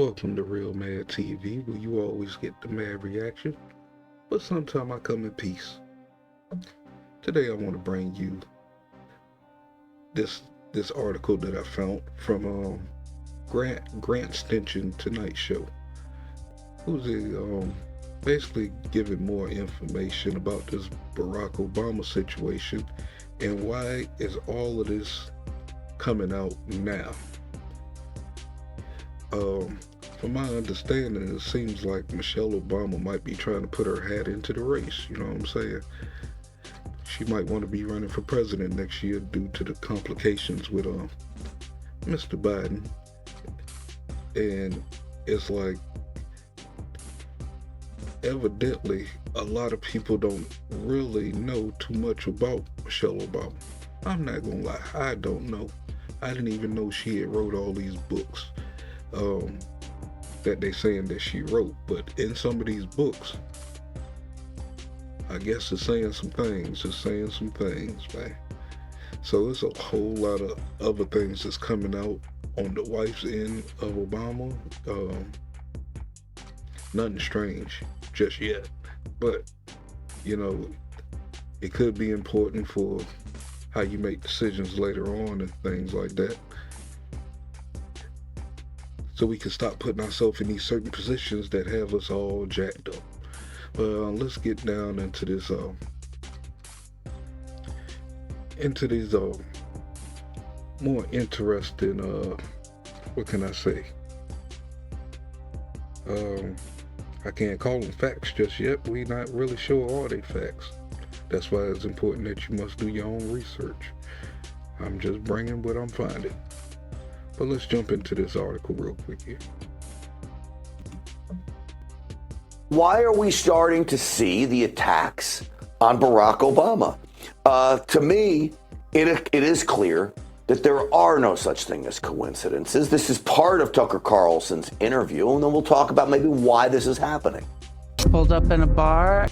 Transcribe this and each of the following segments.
Welcome to Real Mad TV, where you always get the mad reaction, but sometimes I come in peace. Today I want to bring you this article that I found from Grant Stinson Tonight Show, who's basically giving more information about this Barack Obama situation and why is all of this coming out now. From my understanding, it seems like Michelle Obama might be trying to put her hat into the race. You know what I'm saying? She might want to be running for president next year due to the complications with Mr. Biden. And it's like, evidently, a lot of people don't really know too much about Michelle Obama. I'm not gonna lie, I don't know. I didn't even know she had wrote all these books that they saying that she wrote, but in some of these books, I guess it's saying some things, man. So it's a whole lot of other things that's coming out on the wife's end of Obama. Nothing strange just yet, but you know, it could be important for how you make decisions later on and things like that, so we can stop putting ourselves in these certain positions that have us all jacked up. But let's get down into this these more interesting what can I say, I can't call them facts just yet. We're not really sure all they facts. That's why it's important that you must do your own research. I'm just bringing what I'm finding. But let's jump into this article real quick here. Why are we starting to see the attacks on Barack Obama? To me, it is clear that there are no such thing as coincidences. This is part of Tucker Carlson's interview, and then we'll talk about maybe why this is happening. Pulled up in a bar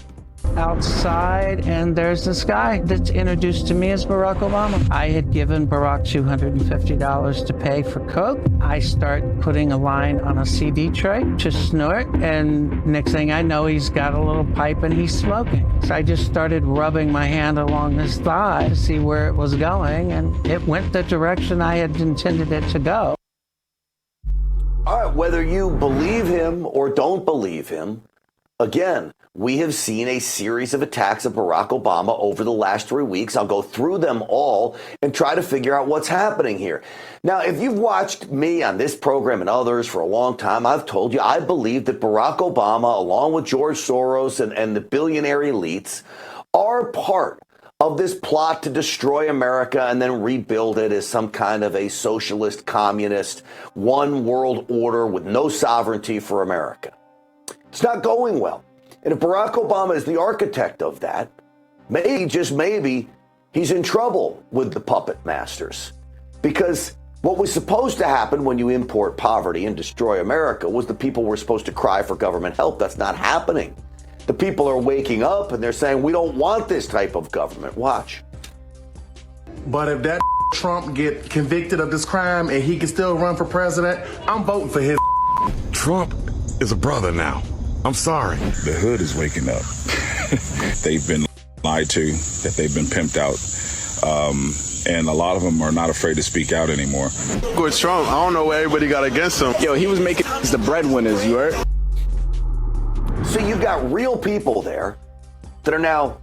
outside, and there's this guy that's introduced to me as Barack Obama. I had given Barack $250 to pay for coke. I start putting a line on a CD tray to snort, and next thing I know, he's got a little pipe and he's smoking. So I just started rubbing my hand along his thigh to see where it was going, and it went the direction I had intended it to go. All right, whether you believe him or don't believe him, again, we have seen a series of attacks of Barack Obama over the last 3 weeks. I'll go through them all and try to figure out what's happening here. Now, if you've watched me on this program and others for a long time, I've told you I believe that Barack Obama, along with George Soros and the billionaire elites, are part of this plot to destroy America and then rebuild it as some kind of a socialist, communist, one world order with no sovereignty for America. It's not going well. And if Barack Obama is the architect of that, maybe, just maybe, he's in trouble with the puppet masters. Because what was supposed to happen when you import poverty and destroy America was the people were supposed to cry for government help. That's not happening. The people are waking up and they're saying, we don't want this type of government. Watch. But if that Trump get convicted of this crime and he can still run for president, I'm voting for his. Trump is a brother now. I'm sorry. The hood is waking up. They've been lied to, that they've been pimped out. And a lot of them are not afraid to speak out anymore. With Trump, I don't know what everybody got against him. Yo, he was making the breadwinners, you heard? So you've got real people there that are now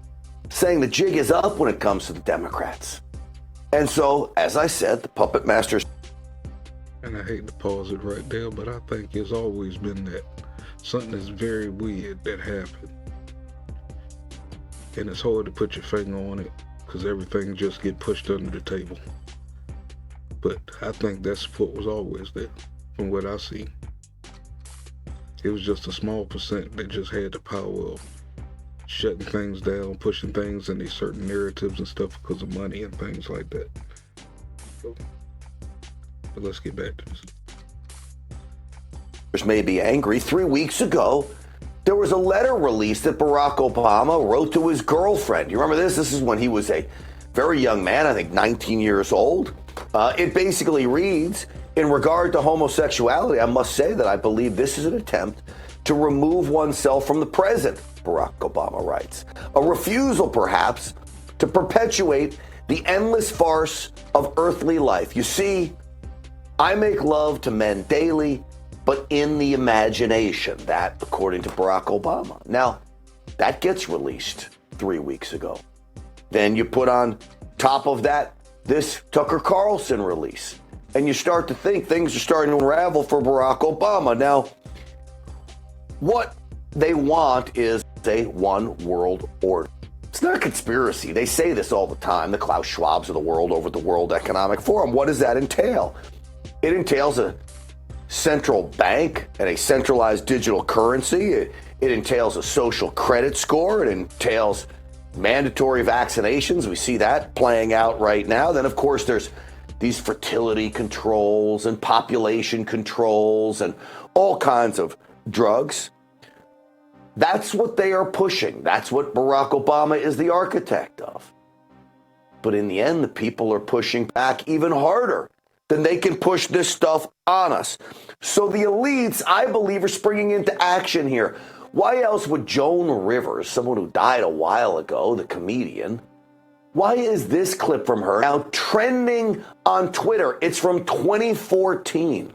saying the jig is up when it comes to the Democrats. And so, as I said, the puppet masters. And I hate to pause it right there, but I think it's always been that something is very weird that happened. And it's hard to put your finger on it because everything just get pushed under the table. But I think that support was always there from what I see. It was just a small percent that just had the power of shutting things down, pushing things in these certain narratives and stuff because of money and things like that. So, but let's get back to this. May be angry. 3 weeks ago, there was a letter released that Barack Obama wrote to his girlfriend. You remember this? This is when he was a very young man, I think 19 years old. It basically reads, in regard to homosexuality, I must say that I believe this is an attempt to remove oneself from the present, Barack Obama writes. A refusal, perhaps, to perpetuate the endless farce of earthly life. You see, I make love to men daily, but in the imagination. That, according to Barack Obama. Now, that gets released 3 weeks ago. Then you put on top of that this Tucker Carlson release. And you start to think things are starting to unravel for Barack Obama. Now, what they want is a one world order. It's not a conspiracy. They say this all the time, the Klaus Schwabs of the world over at the World Economic Forum. What does that entail? It entails a central bank and a centralized digital currency. It entails a social credit score. It entails mandatory vaccinations. We see that playing out right now. Then, of course, there's these fertility controls and population controls and all kinds of drugs. That's what they are pushing. That's what Barack Obama is the architect of. But in the end, the people are pushing back even harder than they can push this stuff on us. So the elites, I believe, are springing into action here. Why else would Joan Rivers, someone who died a while ago, the comedian, why is this clip from her now trending on Twitter? It's from 2014.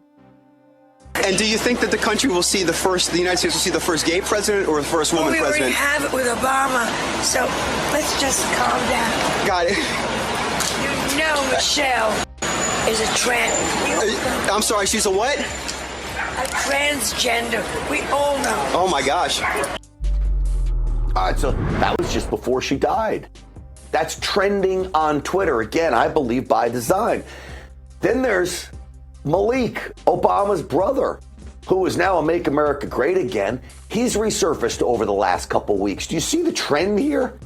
And do you think that the country will see the United States will see the first gay president or the first woman president? We already have it with Obama, so let's just calm down. Got it. You know Michelle is a trans. I'm sorry, she's a what? A transgender. We all know. Oh my gosh. All right, so that was just before she died. That's trending on Twitter. Again, I believe by design. Then there's Malik, Obama's brother, who is now a Make America Great Again. He's resurfaced over the last couple weeks. Do you see the trend here?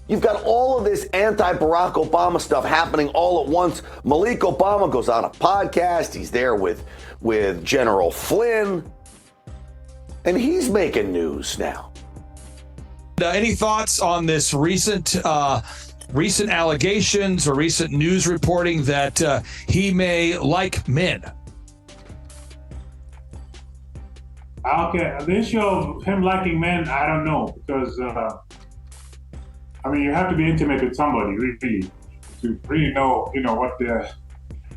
You've got all of this anti-Barack Obama stuff happening all at once. Malik Obama goes on a podcast. He's there with General Flynn. And he's making news now. Any thoughts on this recent allegations or recent news reporting that he may like men? Okay, the issue of him liking men, I don't know, because you have to be intimate with somebody really to really know, what their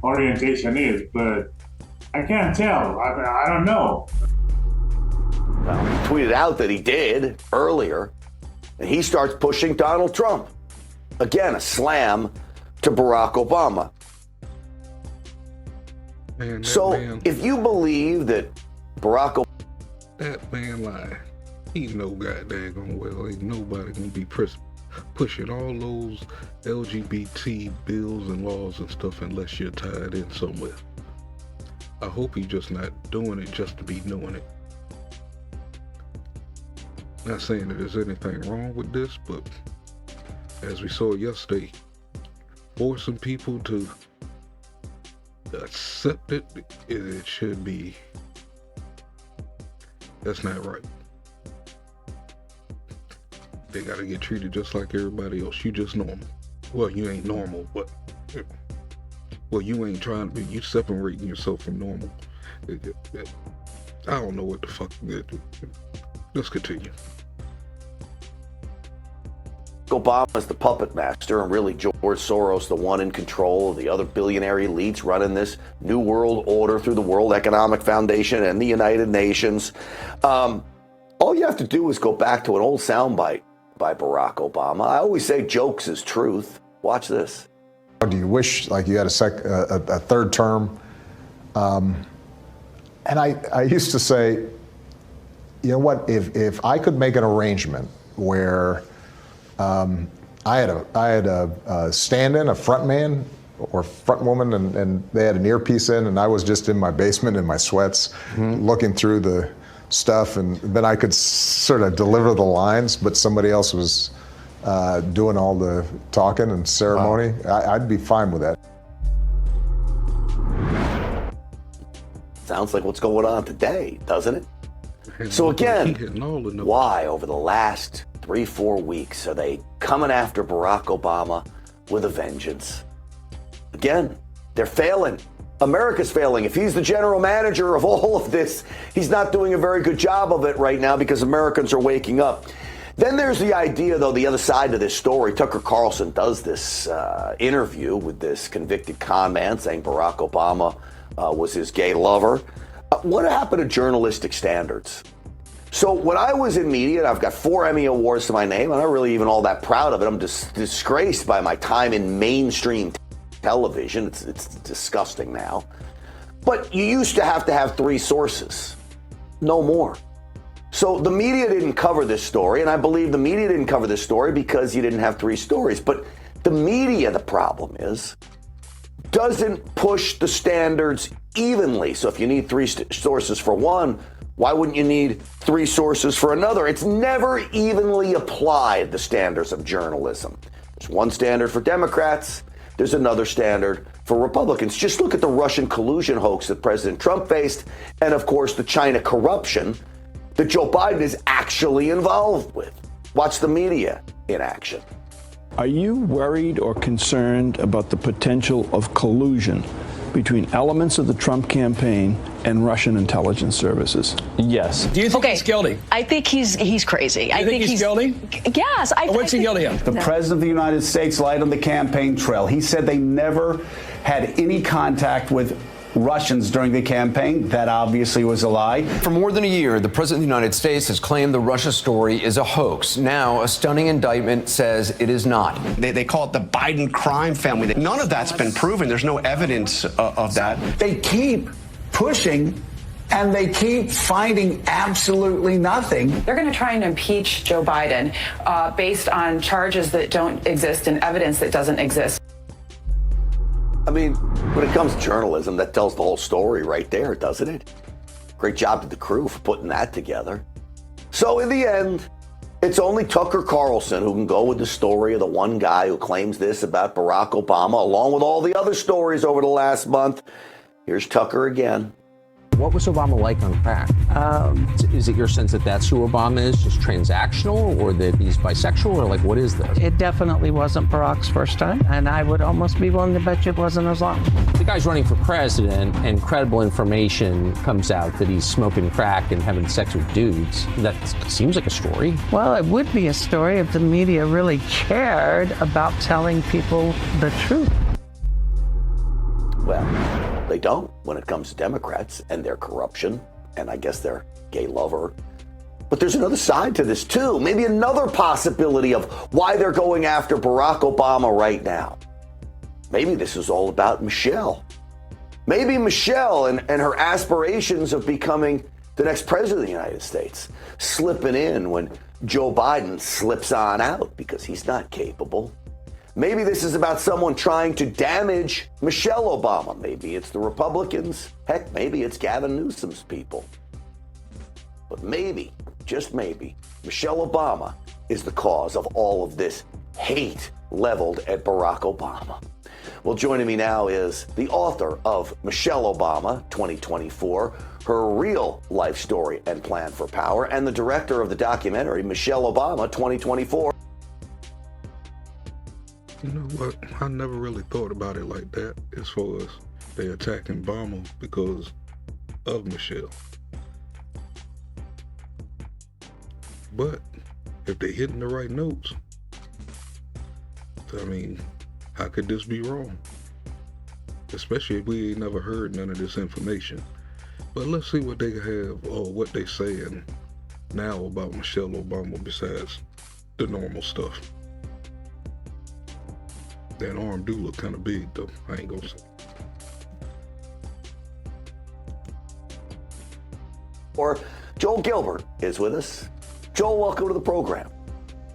orientation is. But I can't tell. I don't know. Well, he tweeted out that he did earlier, and he starts pushing Donald Trump. Again, a slam to Barack Obama. Man, if you believe that Barack Obama... That man lied. He know goddamn well ain't nobody gonna be pushing all those LGBT bills and laws and stuff unless you're tied in somewhere. I hope he's just not doing it just to be doing it. Not saying that there's anything wrong with this, but as we saw yesterday, forcing people to accept it, it should be, that's not right. They gotta get treated just like everybody else. You just normal. Well, you ain't normal, but you ain't trying to be, you separating yourself from normal. I don't know what the fuck. Let's continue. Obama is the puppet master, and really George Soros the one in control of the other billionaire elites running this new world order through the World Economic Foundation and the United Nations. All you have to do is go back to an old soundbite by Barack Obama. I always say jokes is truth. Watch this. Do you wish like you had a third term? And I used to say, you know what, if I could make an arrangement where I had a stand-in, a front man or front woman, and they had an earpiece in, and I was just in my basement in my sweats, looking through the stuff, and then I could sort of deliver the lines, but somebody else was doing all the talking and ceremony. Wow. I'd be fine with that. Sounds like what's going on today, doesn't it? So again, why over the last 3-4 weeks are they coming after Barack Obama with a vengeance? Again, they're failing. America's failing. If he's the general manager of all of this, he's not doing a very good job of it right now because Americans are waking up. Then there's the idea, though, the other side of this story. Tucker Carlson does this interview with this convicted con man saying Barack Obama was his gay lover. What happened to journalistic standards? So when I was in media, and I've got 4 Emmy Awards to my name, I'm not really even all that proud of it. I'm just disgraced by my time in mainstream television. It's disgusting now. But you used to have 3 sources, no more. So the media didn't cover this story, and I believe the media didn't cover this story because you didn't have 3 stories. But the media, the problem is, doesn't push the standards evenly. So if you need 3 sources for one, why wouldn't you need 3 sources for another? It's never evenly applied, the standards of journalism. There's one standard for Democrats. There's another standard for Republicans. Just look at the Russian collusion hoax that President Trump faced, and of course the China corruption that Joe Biden is actually involved with. Watch the media in action. Are you worried or concerned about the potential of collusion between elements of the Trump campaign and Russian intelligence services? Yes. Do you think he's guilty? I think he's crazy. I think he's guilty? Yes. What's he guilty of? The President of the United States lied on the campaign trail. He said they never had any contact with Russians during the campaign. That obviously was a lie. For more than a year, the President of the United States has claimed the Russia story is a hoax. Now, a stunning indictment says it is not. They call it the Biden crime family. None of that's been proven. There's no evidence of that. They keep pushing, and they keep finding absolutely nothing. They're going to try and impeach Joe Biden based on charges that don't exist and evidence that doesn't exist. I mean, when it comes to journalism, that tells the whole story right there, doesn't it? Great job to the crew for putting that together. So in the end, it's only Tucker Carlson who can go with the story of the one guy who claims this about Barack Obama, along with all the other stories over the last month. Here's Tucker again. What was Obama like on crack? Is it your sense that that's who Obama is, just transactional, or that he's bisexual, or like what is this? It definitely wasn't Barack's first time, and I would almost be willing to bet you it wasn't Islam. The guy's running for president, and credible information comes out that he's smoking crack and having sex with dudes. That seems like a story. Well, it would be a story if the media really cared about telling people the truth. Well, they don't when it comes to Democrats and their corruption, and I guess their gay lover. But there's another side to this, too. Maybe another possibility of why they're going after Barack Obama right now. Maybe this is all about Michelle. Maybe Michelle and her aspirations of becoming the next president of the United States, slipping in when Joe Biden slips on out because he's not capable. Maybe this is about someone trying to damage Michelle Obama. Maybe it's the Republicans. Heck, maybe it's Gavin Newsom's people. But maybe, just maybe, Michelle Obama is the cause of all of this hate leveled at Barack Obama. Well, joining me now is the author of Michelle Obama 2024, her real life story and plan for power, and the director of the documentary Michelle Obama 2024. You know what? I never really thought about it like that as far as they attacking Obama because of Michelle. But if they hitting the right notes, I mean, how could this be wrong? Especially if we ain't never heard none of this information. But let's see what they have or what they saying now about Michelle Obama besides the normal stuff. That arm do look kind of big, though. I ain't gonna say. Or Joel Gilbert is with us. Joel, welcome to the program.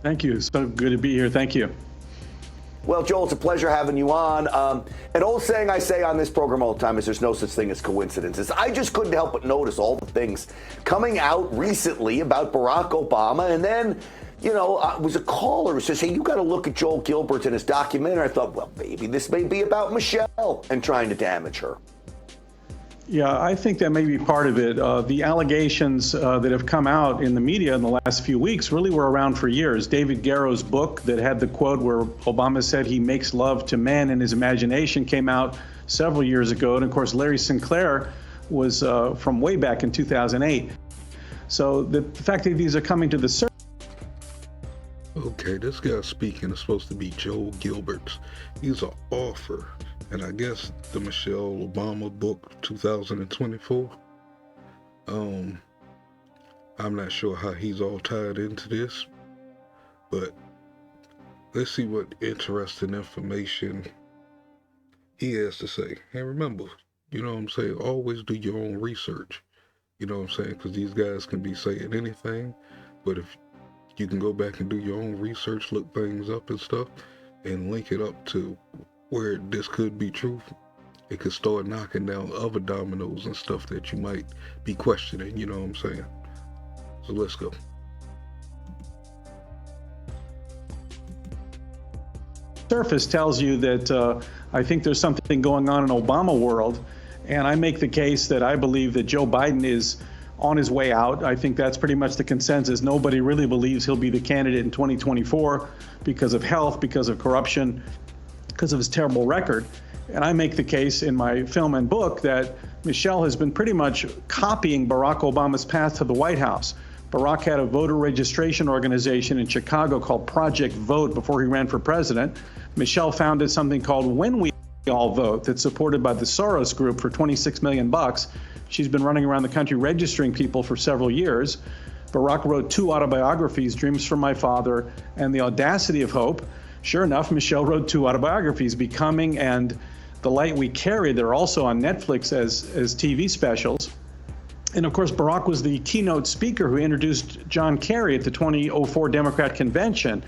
Thank you. So good to be here. Thank you. Well, Joel, it's a pleasure having you on. An old saying I say on this program all the time is there's no such thing as coincidences. I just couldn't help but notice all the things coming out recently about Barack Obama. And then, you know, it was a caller who says, hey, you got to look at Joel Gilbert and his documentary. I thought, well, maybe this may be about Michelle and trying to damage her. Yeah, I think that may be part of it. The allegations that have come out in the media in the last few weeks really were around for years. David Garrow's book that had the quote where Obama said he makes love to men in his imagination came out several years ago. And of course, Larry Sinclair was from way back in 2008. So the fact that these are coming to the surface. Okay, this guy speaking is supposed to be Joel Gilberts. He's an author, and I guess the Michelle Obama book 2024. I'm not sure how he's all tied into this, but let's see what interesting information he has to say. And remember, you know what I'm saying, always do your own research. You know what I'm saying? Because these guys can be saying anything, but if you can go back and do your own research, look things up and stuff, and link it up to where this could be true, it could start knocking down other dominoes and stuff that you might be questioning, you know what I'm saying? So let's go. Surface tells you that I think there's something going on in Obama world, and I make the case that I believe that Joe Biden is on his way out. I think that's pretty much the consensus. Nobody really believes he'll be the candidate in 2024 because of health, because of corruption, because of his terrible record. And I make the case in my film and book that Michelle has been pretty much copying Barack Obama's path to the White House. Barack had a voter registration organization in Chicago called Project Vote before he ran for president. Michelle founded something called When We All Vote that's supported by the Soros Group for $26 million. She's been running around the country registering people for several years. Barack wrote 2 autobiographies, Dreams from My Father and The Audacity of Hope. Sure enough, Michelle wrote 2 autobiographies, Becoming and The Light We Carry. They're also on Netflix as TV specials. And of course, Barack was the keynote speaker who introduced John Kerry at the 2004 Democrat convention.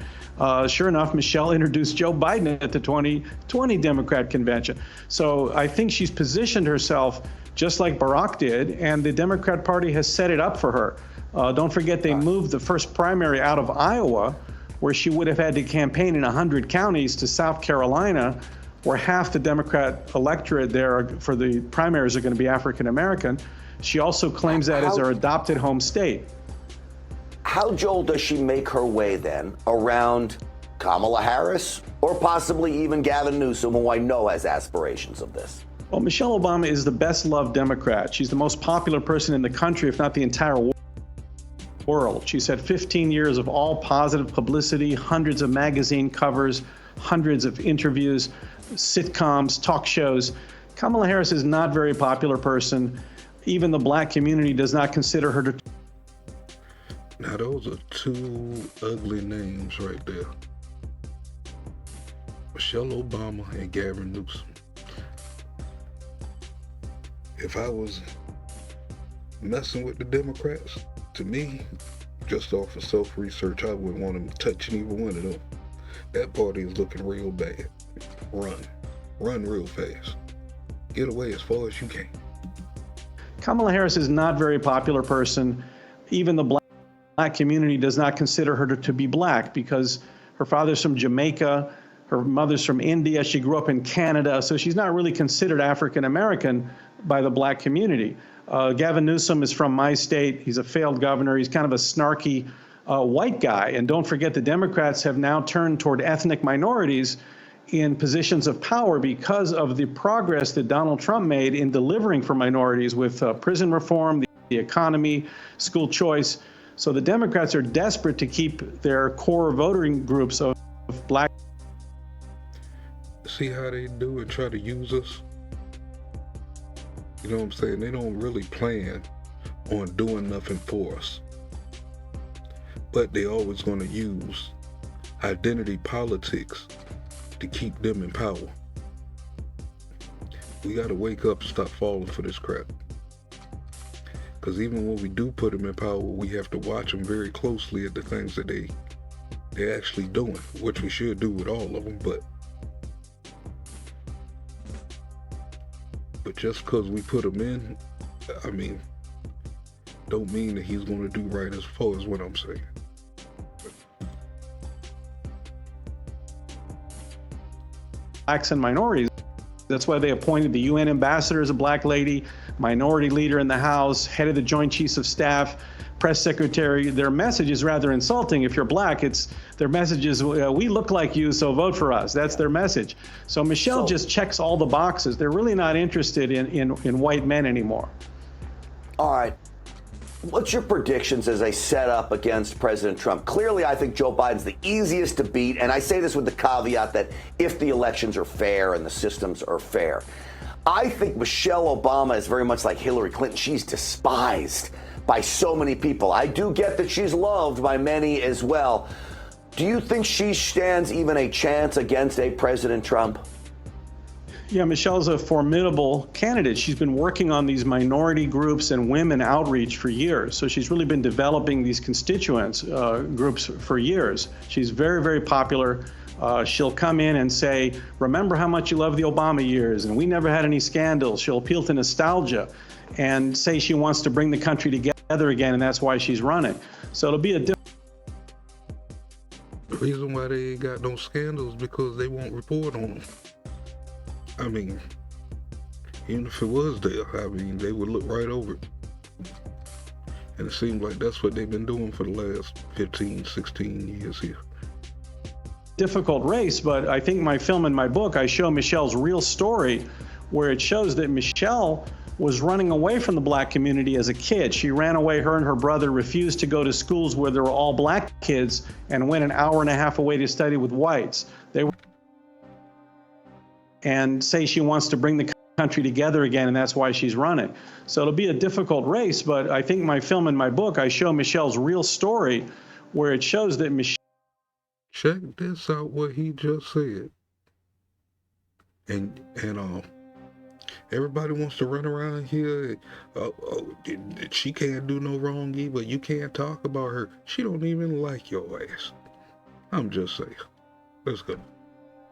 Sure enough, Michelle introduced Joe Biden at the 2020 Democrat convention. So I think she's positioned herself just like Barack did, and the Democrat Party has set it up for her. Don't forget, they moved the first primary out of Iowa, where she would have had to campaign in 100 counties, to South Carolina, where half the Democrat electorate there for the primaries are going to be African American. She also claims that as her adopted home state. How, Joel, does she make her way then around Kamala Harris or possibly even Gavin Newsom, who I know has aspirations of this? Well, Michelle Obama is the best loved Democrat. She's the most popular person in the country, if not the entire world. She's had 15 years of all positive publicity, hundreds of magazine covers, hundreds of interviews, sitcoms, talk shows. Kamala Harris is not a very popular person. Even the black community does not consider her to. Now, those are 2 ugly names right there. Michelle Obama and Gavin Newsom. If I was messing with the Democrats, to me, just off of self-research, I wouldn't want them touching either one of them. That party is looking real bad. Run real fast. Get away as far as you can. Kamala Harris is not a very popular person. Even the black community does not consider her to be black because her father's from Jamaica, her mother's from India, she grew up in Canada, so she's not really considered African American by the black community. Gavin Newsom is from my state. He's a failed governor. He's kind of a snarky white guy. And don't forget, the Democrats have now turned toward ethnic minorities in positions of power because of the progress that Donald Trump made in delivering for minorities with prison reform, the economy, school choice. So the Democrats are desperate to keep their core voting groups of black. See how they do and try to use us? You know what I'm saying? They don't really plan on doing nothing for us. But they always going to use identity politics to keep them in power. We got to wake up and stop falling for this crap. Because even when we do put them in power, we have to watch them very closely at the things that they're actually doing, which we should do with all of them. But just because we put him in, I mean, don't mean that he's going to do right as far as what I'm saying. Blacks and minorities. That's why they appointed the UN ambassador as a black lady, minority leader in the House, head of the Joint Chiefs of Staff, press secretary, their message is rather insulting. If you're black, their message is, we look like you, so vote for us. That's their message. So Michelle just checks all the boxes. They're really not interested in white men anymore. All right. What's your predictions as they set up against President Trump? Clearly, I think Joe Biden's the easiest to beat, and I say this with the caveat that if the elections are fair and the systems are fair. I think Michelle Obama is very much like Hillary Clinton. She's despised by so many people. I do get that she's loved by many as well. Do you think she stands even a chance against a President Trump? Yeah, Michelle's a formidable candidate. She's been working on these minority groups and women outreach for years. So she's really been developing these constituents groups for years. She's very, very popular. She'll come in and say, remember how much you love the Obama years, and we never had any scandals. She'll appeal to nostalgia and say she wants to bring the country together again, and that's why she's running. So it'll be a different. The reason why they ain't got no scandals because they won't report on them. I mean, even if it was there, I mean, they would look right over it. And it seems like that's what they've been doing for the last 15, 16 years here. Difficult race, but I think my film and my book, I show Michelle's real story, where it shows that Michelle was running away from the black community as a kid. She ran away. Her and her brother refused to go to schools where there were all black kids and went an hour and a half away to study with whites. They were and say she wants to bring the country together again, and that's why she's running. So it'll be a difficult race, but I think my film and my book, I show Michelle's real story, where it shows that Michelle. Check this out, what he just said. And everybody wants to run around here. She can't do no wrong either. You can't talk about her. She don't even like your ass. I'm just saying. Let's go.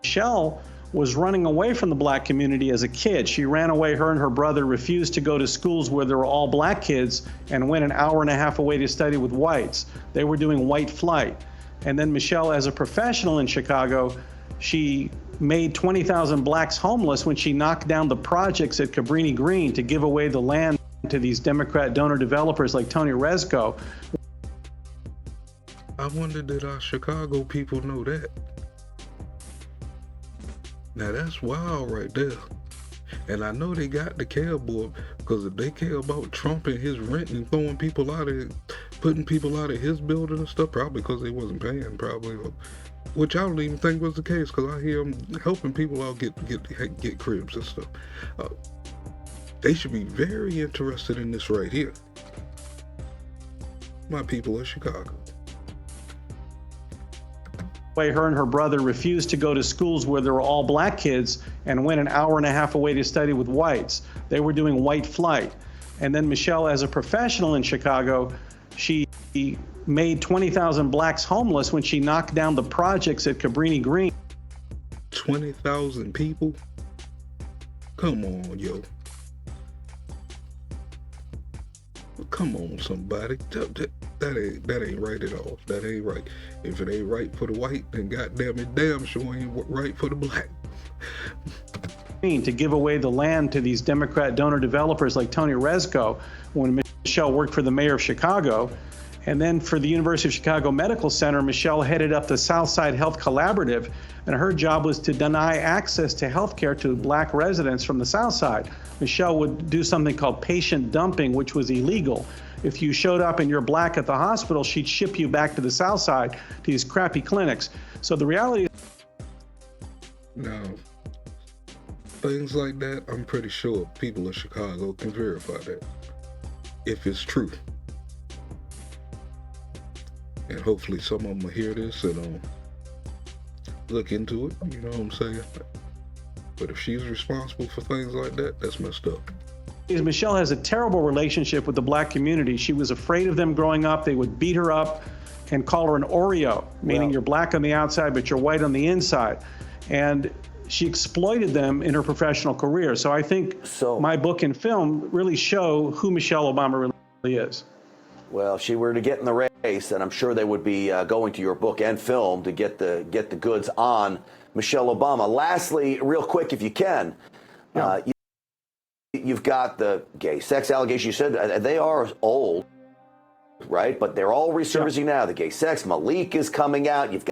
Michelle was running away from the black community as a kid. She ran away. Her and her brother refused to go to schools where there were all black kids and went an hour and a half away to study with whites. They were doing white flight. And then Michelle, as a professional in Chicago, she made 20,000 blacks homeless when she knocked down the projects at Cabrini Green to give away the land to these Democrat donor developers like Tony Rezko. I wonder did our Chicago people know that? Now that's wild right there. And I know they got to care more, because if they care about Trump and his rent and throwing people out of, putting people out of his building and stuff, probably because they wasn't paying, probably, which I don't even think was the case, because I hear them helping people out get cribs and stuff. They should be very interested in this right here. My people of Chicago. Her and her brother refused to go to schools where there were all black kids and went an hour and a half away to study with whites. They were doing white flight. And then Michelle, as a professional in Chicago, she made 20,000 blacks homeless when she knocked down the projects at Cabrini Green. 20,000 people? Come on, yo. Come on, somebody. That ain't right at all. That ain't right. If it ain't right for the white, then goddamn it, damn sure ain't right for the black. To give away the land to these Democrat donor developers like Tony Rezko when Michelle worked for the mayor of Chicago. And then for the University of Chicago Medical Center, Michelle headed up the Southside Health Collaborative, and her job was to deny access to health care to black residents from the South Side. Michelle would do something called patient dumping, which was illegal. If you showed up and you're black at the hospital, she'd ship you back to the South Side to these crappy clinics. So the reality is... Now, things like that, I'm pretty sure people in Chicago can verify that, if it's true. And hopefully some of them will hear this and look into it, you know what I'm saying? But if she's responsible for things like that, that's messed up. Michelle has a terrible relationship with the black community. She was afraid of them growing up. They would beat her up and call her an Oreo, meaning you're black on the outside, but you're white on the inside. And she exploited them in her professional career. So I think my book and film really show who Michelle Obama really is. Well, if she were to get in the race, then I'm sure they would be going to your book and film to get the goods on Michelle Obama. Lastly, real quick, if you can, you've got the gay sex allegations. You said they are old. right? But they're all resurfacing now. The gay sex, Malik is coming out. You've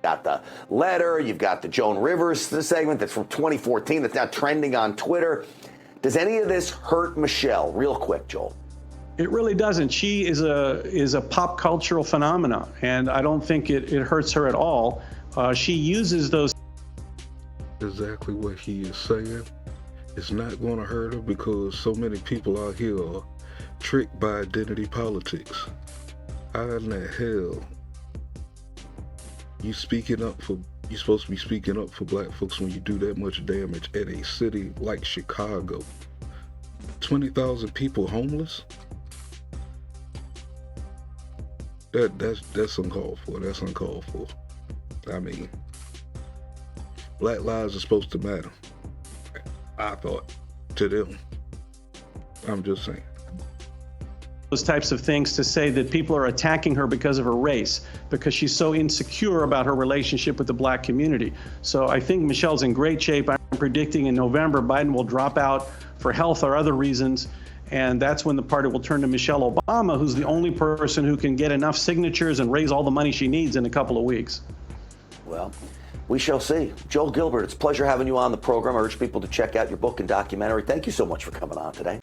got the letter. You've got the Joan Rivers segment that's from 2014 that's now trending on Twitter. Does any of this hurt Michelle? Real quick, Joel. It really doesn't. She is a pop cultural phenomena, and I don't think it hurts her at all. She uses those. Exactly what he is saying. It's not going to hurt her because so many people out here are tricked by identity politics. How in the hell you're supposed to be speaking up for black folks when you do that much damage at a city like Chicago? 20,000 people homeless? That's uncalled for. That's uncalled for. I mean, black lives are supposed to matter. I thought, to them. I'm just saying. Those types of things to say that people are attacking her because of her race, because she's so insecure about her relationship with the black community. So I think Michelle's in great shape. I'm predicting in November Biden will drop out for health or other reasons, and that's when the party will turn to Michelle Obama, who's the only person who can get enough signatures and raise all the money she needs in a couple of weeks. Well, we shall see. Joel Gilbert, it's a pleasure having you on the program. I urge people to check out your book and documentary. Thank you so much for coming on today.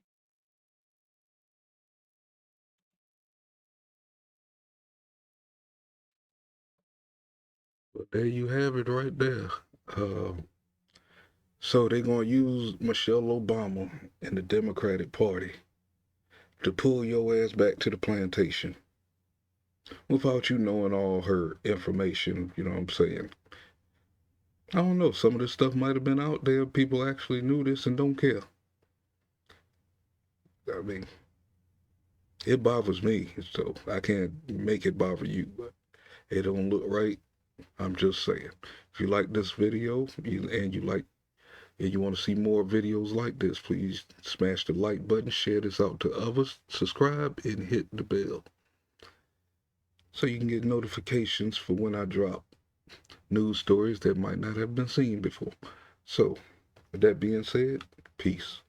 But there you have it right there. So they're going to use Michelle Obama and the Democratic Party to pull your ass back to the plantation without you knowing all her information, you know what I'm saying? I don't know, some of this stuff might have been out there. People actually knew this and don't care. I mean, it bothers me, so I can't make it bother you, but it don't look right. I'm just saying. If you like this video and you want to see more videos like this, please smash the like button, share this out to others, subscribe, and hit the bell so you can get notifications for when I drop news stories that might not have been seen before. So, with that being said, peace.